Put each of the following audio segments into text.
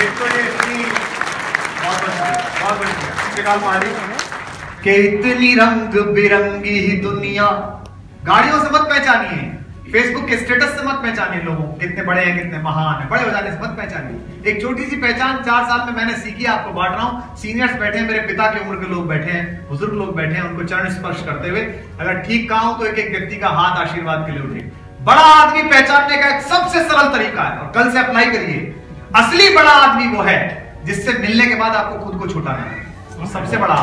एक तो ये इतनी बहुत बढ़िया कि इतनी रंग बिरंगी ही दुनिया, गाड़ियों से मत पहचानिए, फेसबुक के स्टेटस से मत पहचानिए लोगों कितने बड़े हैं कितने महान हैं, बड़े हो जाने से मत पहचानिए। एक छोटी सी पहचान 4 साल में मैंने सीखी, आपको बांट रहा हूँ। सीनियर्स बैठे हैं, मेरे पिता की उम्र के लोग बैठे हैं, बुजुर्ग लोग बैठे हैं, उनको चरण स्पर्श करते हुए अगर ठीक कहा हूं तो एक एक व्यक्ति का हाथ आशीर्वाद के लिए उठे। बड़ा आदमी पहचानने का एक सबसे सरल तरीका है और कल से अप्लाई करिए। असली बड़ा आदमी वो है जिससे मिलने के बाद आपको खुद को छुटाना है, वो सबसे बड़ा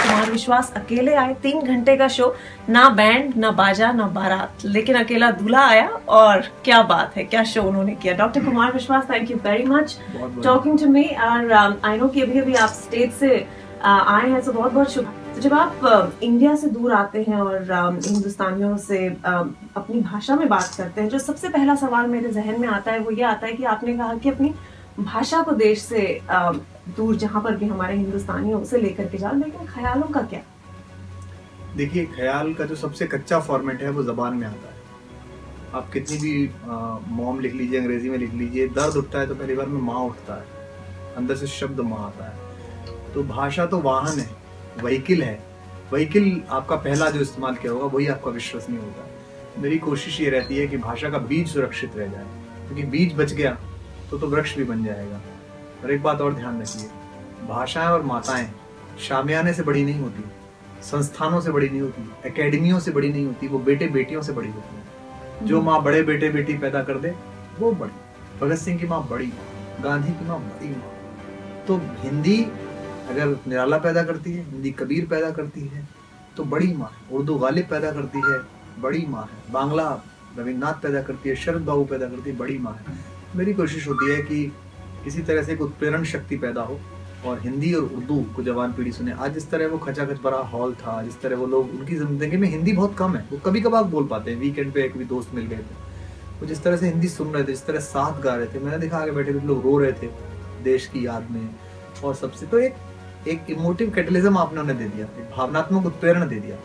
कुमार विश्वास अकेले आए, 3 घंटे का शो, ना बैंड ना बाजा ना बारात, लेकिन अकेला दूल्हा आया और क्या बात है, क्या शो उन्होंने किया। Doctor Kumar Vishwas, thank you very much talking to me. और आई नो कि अभी अभी आप स्टेट से आए हैं, तो बहुत बहुत शुभ। तो जब आप इंडिया से दूर आते हैं और हिंदुस्तानियों से अपनी भाषा में बात करते हैं, जो सबसे पहला सवाल मेरे जहन में आता है वो ये आता है कि आपने कहा कि अपनी भाषा को देश से दूर जहां पर भी हमारे हिंदुस्तानी उसे लेकर के जाओ, लेकिन ख्यालों का क्या? देखिए, ख्याल का जो सबसे कच्चा फॉर्मेट है वो जबान में आता है। आप कितनी भी मॉम लिख लीजिए, अंग्रेजी में लिख लीजिए, दर्द उठता है तो पहली बार में माँ उठता है, अंदर से शब्द माँ आता है। तो भाषा तो वाहन है, व्हीकल है। व्हीकल आपका पहला जो इस्तेमाल किया होगा वही आपका विश्वसनीय होगा। मेरी कोशिश ये रहती है कि भाषा का बीज सुरक्षित रह जाए, क्योंकि बीज बच गया तो वृक्ष भी बन जाएगा। और एक बात और ध्यान रखिए, भाषाएं और माताएं शामियाने से बड़ी नहीं होती, संस्थानों से बड़ी नहीं होती, एकेडमियों से बड़ी नहीं होती, वो बेटे बेटियों से बड़ी होती है। जो माँ बड़े बेटे बेटी पैदा कर दे वो बड़ी। भगत सिंह की माँ बड़ी माँ, गांधी की माँ बड़ी माँ। तो हिंदी अगर निराला पैदा करती है, हिंदी कबीर पैदा करती है तो बड़ी माँ है। उर्दू गालिब पैदा करती है, बड़ी माँ है। बांग्ला रविन्द्रनाथ पैदा करती है, शरद बाबू पैदा करती है, बड़ी माँ है। मेरी कोशिश होती है कि किसी तरह से एक उत्प्रेरण शक्ति पैदा हो और हिंदी और उर्दू को जवान पीढ़ी सुने। आज जिस तरह वो खचाखच भरा हॉल था, जिस तरह वो लोग, उनकी जिंदगी में हिंदी बहुत कम है, वो कभी कभार बोल पाते हैं। वीकेंड पे एक भी दोस्त मिल गए थे, वो जिस तरह से हिंदी सुन रहे थे, जिस तरह साथ गा रहे थे, मैंने देखा आगे बैठे बैठे लोग रो रहे थे देश की याद में। और सबसे तो एक इमोटिव कैटलिज्म आपने उन्हें दे दिया, एक भावनात्मक उत्प्रेरण दे दिया,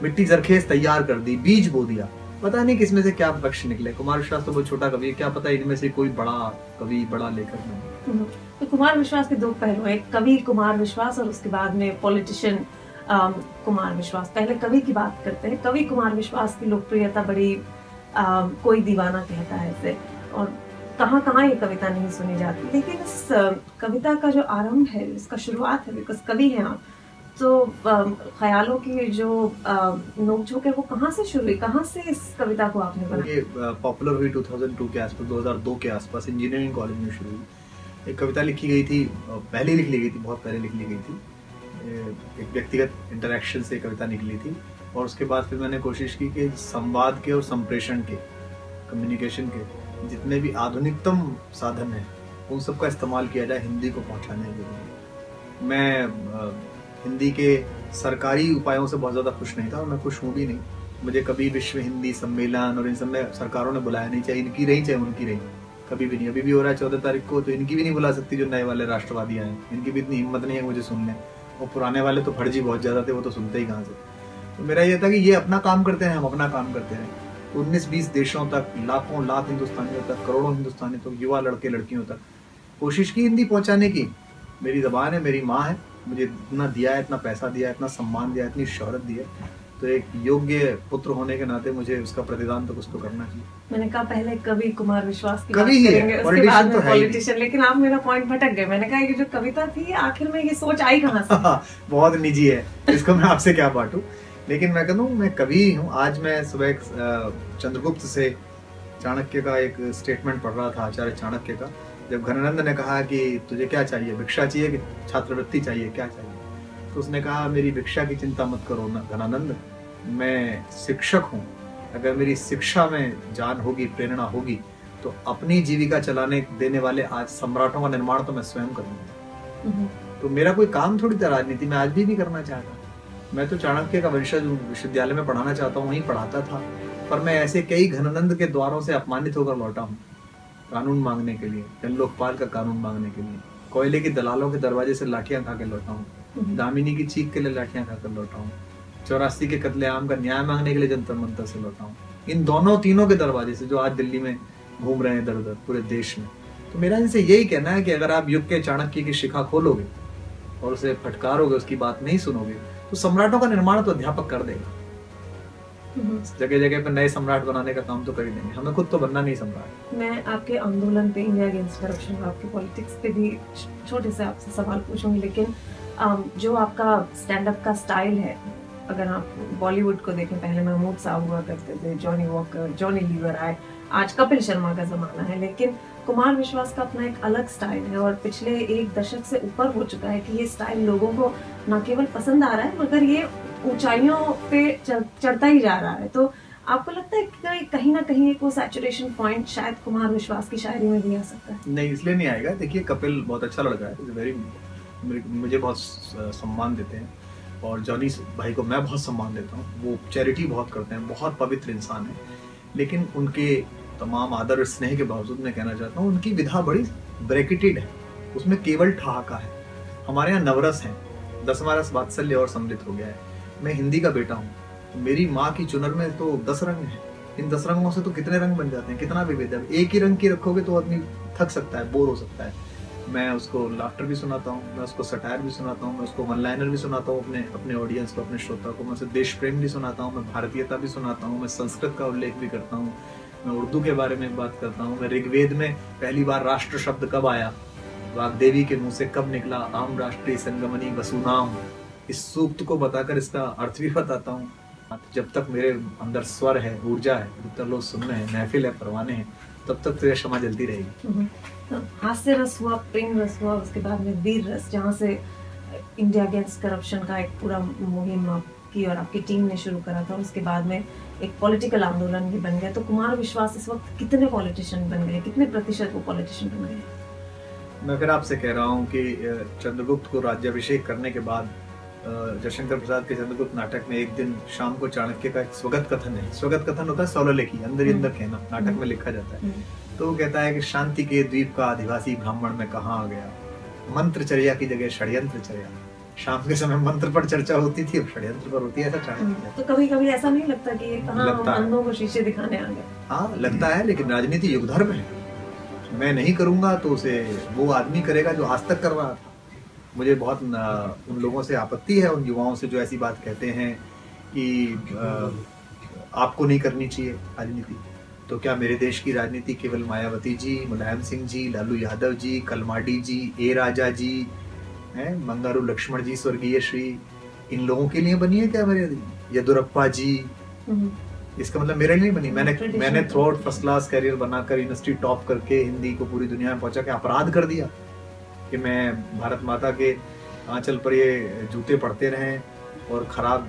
मिट्टी जरखेज तैयार कर दी, बीज बो दिया। पता नहीं किसमें से क्या पक्ष निकले। कुमार विश्वास तो बहुत छोटा कवि है, क्या पता इनमें से कोई बड़ा कवि, बड़ा लेखक नहीं। तो कुमार विश्वास के 2 पहलू हैं, कवि कुमार विश्वास और उसके बाद में पॉलिटिशियन कुमार विश्वास। पहले कवि की बात करते हैं। कवि कुमार विश्वास की लोकप्रियता बड़ी, कोई दीवाना कहता है इसे, और कहाँ कहाँ ये कविता नहीं सुनी जाती। लेकिन इस कविता का जो आरंभ है, इसका शुरुआत है, बिकॉज कवि हैं आप, तो ख्यालों की जो नोकझोंक है वो कहाँ से शुरू हुई, कहाँ से इस कविता को आपने बनाया? ये पॉपुलर हुई 2002 के आसपास, 2002 के आसपास इंजीनियरिंग कॉलेज में शुरू हुई। एक कविता लिखी गई थी, पहले लिख ली गई थी, बहुत पहले लिख ली गई थी। एक व्यक्तिगत इंटरेक्शन से कविता निकली थी और उसके बाद फिर मैंने कोशिश की कि संवाद के और संप्रेषण के, कम्युनिकेशन के जितने भी आधुनिकतम साधन हैं उन सब का इस्तेमाल किया जाए हिंदी को पहुंचाने के लिए। मैं हिंदी के सरकारी उपायों से बहुत ज़्यादा खुश नहीं था और मैं खुश हूँ भी नहीं। मुझे कभी विश्व हिंदी सम्मेलन और इन सब में सरकारों ने बुलाया नहीं, चाहे इनकी रही चाहे उनकी रही, कभी भी नहीं। अभी भी हो रहा है 14 तारीख को, तो इनकी भी नहीं बुला सकती जो नए वाले राष्ट्रवादी आए, इनकी भी इतनी हिम्मत नहीं है मुझे सुन लें। और पुराने वाले तो फर्जी बहुत ज़्यादा थे, वो तो सुनते ही कहाँ से। तो मेरा ये था कि ये अपना काम करते हैं, हम अपना काम करते हैं। 19-20 देशों तक, लाखों लाख हिंदुस्तानियों तक, करोड़ों हिंदुस्तानी तक, युवा लड़के लड़कियों तक कोशिश की हिंदी पहुँचाने की। मेरी ज़बान है, मेरी माँ है, मुझे इतना दिया है, इतना पैसा दिया है, इतना सम्मान दिया है, इतनी शोहरत दी है, तो एक योग्य पुत्र होने के नाते मुझे उसका प्रतिदान तो कुछ तो करना चाहिए। मैंने कहा पहले कवि कुमार विश्वास की कवि बात करेंगे, उसके बाद में पॉलिटिशियन, तो लेकिन आप मेरा पॉइंट भटक गए। मैंने कहा ये जो कविता थी आखिर में ये सोच आई कहाँ से? बहुत निजी है, इसको मैं आपसे क्या बांटूं। लेकिन मैं कहूँ मैं कवि हूँ। आज मैं सुबह चंद्रगुप्त से चाणक्य का एक स्टेटमेंट पढ़ रहा था, आचार्य चाणक्य का, जब घनानंद ने कहा कि तुझे क्या चाहिए, भिक्षा चाहिए कि छात्रवृत्ति चाहिए, क्या चाहिए? तो उसने कहा मेरी भिक्षा की चिंता मत करो घनानंद, मैं शिक्षक हूँ। अगर मेरी शिक्षा में जान होगी, प्रेरणा होगी, तो अपनी जीविका चलाने देने वाले आज सम्राटों का निर्माण तो मैं स्वयं करूंगा। तो मेरा कोई काम थोड़ी था राजनीति में, आज भी नहीं करना चाहता। मैं तो चाणक्य का वंशज हूँ, विश्वविद्यालय में पढ़ाना चाहता हूँ, वहीं पढ़ाता था, पर मैं ऐसे कई घनानंद के द्वारों से अपमानित होकर लौटा हूँ, कानून मांगने के लिए, जन लोकपाल का कानून मांगने के लिए, कोयले के दलालों के दरवाजे से लाठियां खा के लौटा हूँ, दामिनी की चीख के लिए लाठियां खाकर लौटा हूँ, 84 के कत्लेआम का न्याय मांगने के लिए जंतर मंतर से लौटा हूँ। इन दोनों तीनों के दरवाजे से जो आज दिल्ली में घूम रहे हैं इधर उधर पूरे देश में, तो मेरा इनसे यही कहना है कि अगर आप युग के चाणक्य की शिखा खोलोगे और उसे फटकारोगे, उसकी बात नहीं सुनोगे, तो सम्राटों का निर्माण तो अध्यापक कर देगा। जगह जगह पे नए सम्राट बनाने का काम तो कर ही देंगे, हमें खुद तो बनना नहीं सम्राट। मैं आपके आंदोलन पे, इंडिया अगेंस्ट करप्शन, आपके पॉलिटिक्स पे भी छोटे से आपसे सवाल पूछूंगी, लेकिन जो आपका स्टैंड अप का स्टाइल है, अगर आप बॉलीवुड को देखें, पहले महमूद साहब हुआ करते थे, जॉनी वॉकर, जॉनी लीवर आए, आज कपिल शर्मा का जमाना है, लेकिन कुमार विश्वास का अपना एक अलग स्टाइल है और पिछले एक दशक से ऊपर हो चुका है कि ये स्टाइल लोगों को न केवल पसंद आ रहा है मगर ये ऊंचाइयों पे चढ़ता ही जा रहा है। तो आपको लगता है कि कहीं ना कहीं एक वो सैचुरेशन पॉइंट शायद कुमार विश्वास की शायरी में भी आ सकता है? नहीं, इसलिए नहीं आएगा। देखिए, कपिल बहुत अच्छा लड़का है, वेरी, मुझे बहुत सम्मान देते हैं, और जॉनी भाई को मैं बहुत सम्मान देता हूँ। वो चैरिटी बहुत करते हैं, बहुत पवित्र इंसान है, लेकिन उनके तमाम आदर और स्नेह के बावजूद मैं कहना चाहता हूँ उनकी विधा बड़ी ब्रैकेटेड है, उसमें केवल ठहाका है। हमारे यहाँ नवरस है, 10वां रस वात्सल्य और सम्मिलित हो गया है। मैं हिंदी का बेटा हूँ, तो मेरी माँ की चुनर में तो 10 रंग हैं, इन 10 रंगों से तो कितने रंग बन जाते हैं, कितना विविध है। एक ही रंग की रखोगे तो आदमी थक सकता है, बोर हो सकता है। मैं उसको लाफ्टर भी सुनाता हूँ, मैं उसको सटायर भी सुनाता हूँ, मैं उसको वन लाइनर भी सुनाता हूँ अपने ऑडियंस को, अपने श्रोता को। मैं उसे देश प्रेम भी सुनाता हूँ, मैं भारतीयता भी सुनाता हूँ, मैं संस्कृत का उल्लेख भी करता हूँ, मैं उर्दू के बारे में बात करता हूँ। मैं ऋग्वेद में पहली बार राष्ट्र शब्द कब आया, वाग्देवी के मुंह से कब निकला, आम राष्ट्रीय संगमनी वसुनाम, इस सूक्त को बताकर इसका अर्थ भी बताता हूँ। जब तक मेरे अंदर स्वर है, ऊर्जा है, जब तक लोग सुन रहे हैं, महफिल है, परवाने हैं, तब तक तो यह क्षमा जलती रहेगी। तो हास्य रस हुआ, प्रेम रस हुआ, उसके बाद में वीर रस, जहाँ से इंडिया अगेंस्ट करप्शन का एक पूरा मुहिम आपकी और आपकी टीम ने शुरू करा था, उसके बाद में एक पॉलिटिकल आंदोलन भी बन गया। तो कुमार विश्वास इस वक्त कितने पॉलिटिशियन बन गए, कितने प्रतिशत वो पॉलिटिशियन बन गए? मैं फिर आपसे कह रहा हूँ कि चंद्रगुप्त को राज्याभिषेक करने के बाद जयशंकर प्रसाद के चंद्रगुप्त नाटक में एक दिन शाम को चाणक्य का एक स्वगत कथन है। स्वगत कथन होता है सौललेखी, अंदर ही अंदर कहना, नाटक में लिखा जाता है। तो वो कहता है कि शांति के द्वीप का आदिवासी ब्राह्मण में कहाँ आ गया, मंत्रचर्या की जगह षड्यंत्रचर्या। शाम के समय मंत्र पर चर्चा होती थी, अब षड्यंत्र पर होती है, ऐसा चाणक्य। तो कभी कभी ऐसा नहीं लगता कि ये कहाँ अंधों को शीशे दिखाने आ गए? हाँ, लगता है, लेकिन राजनीति युग धर्म है। मैं नहीं करूंगा तो उसे वो आदमी करेगा जो आज तक कर रहा था। मुझे बहुत उन लोगों से आपत्ति है, उन युवाओं से जो ऐसी बात कहते हैं कि आपको नहीं करनी चाहिए राजनीति। तो क्या मेरे देश की राजनीति केवल मायावती जी, मुलायम सिंह जी, लालू यादव जी, कलमाडी जी, ए राजा जी, हैं, बंगारू लक्ष्मण जी स्वर्गीय श्री, इन लोगों के लिए बनी है क्या? मेरे येदुरप्पा जी, इसका मतलब मेरे लिए बनी। मैंने throughout first class career बनाकर, यूनिवर्सिटी टॉप करके, हिंदी को पूरी दुनिया में पहुंचा के अपराध कर दिया कि मैं भारत माता के आंचल पर ये जूते पड़ते रहें और खराब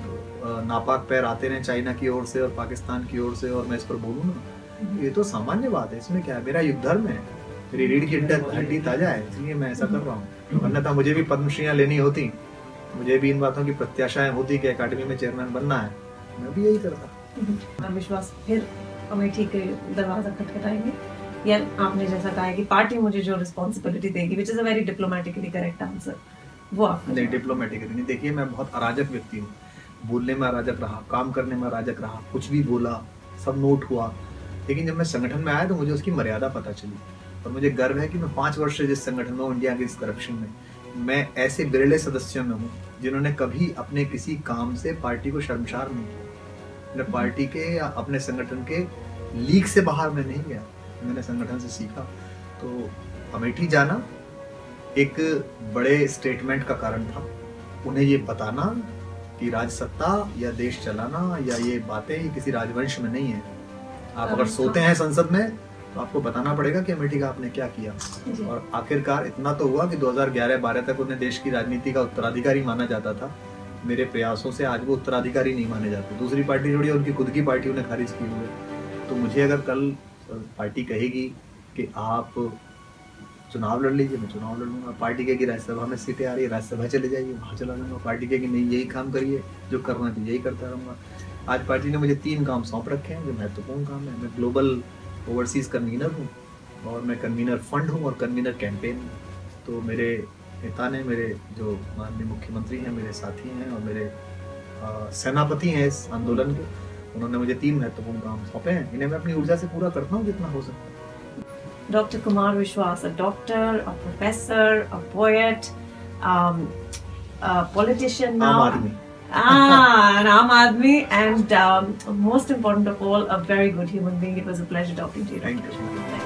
नापाक पैर आते रहे चाइना की ओर से और पाकिस्तान की ओर से, और मैं इस पर बोलूँ ना, ये तो सामान्य बात है। इसमें क्या है, मेरा युग धर्म है, मेरी रीढ़ की हड्डी ताजा है, इसलिए मैं ऐसा कर रहा हूँ। अन्यथा मुझे भी पद्मश्रीयां लेनी होती, मुझे भी इन बातों की प्रत्याशाएं होती कि एकेडमी में चेयरमैन बनना है, मैं भी यही करता। विश्वास फिर अमेठी के दरवाजा खटखटाएंगे, या आपने जैसा कहा है कि पार्टी मुझे जो रिस्पॉन्सिबिलिटी देगी, which is a very diplomatically correct answer, वो आप नहीं? डिप्लोमेटिकली नहीं। देखिए, मैं बहुत अराजक व्यक्ति हूँ, बोलने में अराजक रहा, काम करने में अराजक रहा, कुछ भी बोला सब नोट हुआ, लेकिन जब मैं संगठन में आया तो मुझे उसकी मर्यादा पता चली। और मुझे गर्व है कि मैं 5 वर्ष से जिस संगठन में हूँ, इंडिया अगेंस्ट करप्शन में, मैं ऐसे बिरले सदस्यों में हूँ जिन्होंने कभी अपने किसी काम से पार्टी को शर्मसार नहीं किया। मैं पार्टी के या अपने संगठन के लीग से बाहर मैं नहीं गया, मैंने संगठन से सीखा। तो अमेठी जाना एक बड़े स्टेटमेंट का कारण था, उन्हें ये बताना कि राजसत्ता या देश चलाना या ये बातें ये किसी राजवंश में नहीं है। आप अगर सोते हैं संसद में तो आपको बताना पड़ेगा कि अमेठी का आपने क्या किया। और आखिरकार इतना तो हुआ कि 2011-12 तक उन्हें देश की राजनीति का उत्तराधिकारी माना जाता था। मेरे प्रयासों से आज वो उत्तराधिकारी नहीं माने जाते, दूसरी पार्टी जोड़ी, उनकी खुद की पार्टी उन्हें खारिज की हुई है। तो मुझे अगर कल पार्टी कहेगी कि आप चुनाव लड़ लीजिए, मैं चुनाव लड़ लूंगा। पार्टी कहेगी राज्यसभा में सीटें आ रही है, राज्यसभा चले जाइए, वहाँ चला लूंगा। पार्टी कहेगी नहीं यही काम करिए, जो करना है यही करता रहूँगा। आज पार्टी ने मुझे 3 काम सौंप रखे हैं जो महत्वपूर्ण काम है। मैं ग्लोबल ओवरसीज कन्वीनर हूँ, और मैं कन्वीनर फंड हूँ और कन्वीनर कैंपेन हूँ। तो मेरे नेता ने, मेरे जो माननीय मुख्यमंत्री हैं, मेरे साथी हैं और मेरे सेनापति हैं इस आंदोलन के, उन्होंने मुझे 3 महत्वपूर्ण काम सौंपे हैं। इन्हें मैं अपनी ऊर्जा से पूरा करता हूँ जितना हो सकता है। Dr. Kumar Vishwas, a doctor, a professor, a poet, a politician now. Aam Aadmi. An Aam Aadmi, and most important of all, a very good human being. It was a pleasure talking to you. Thank you.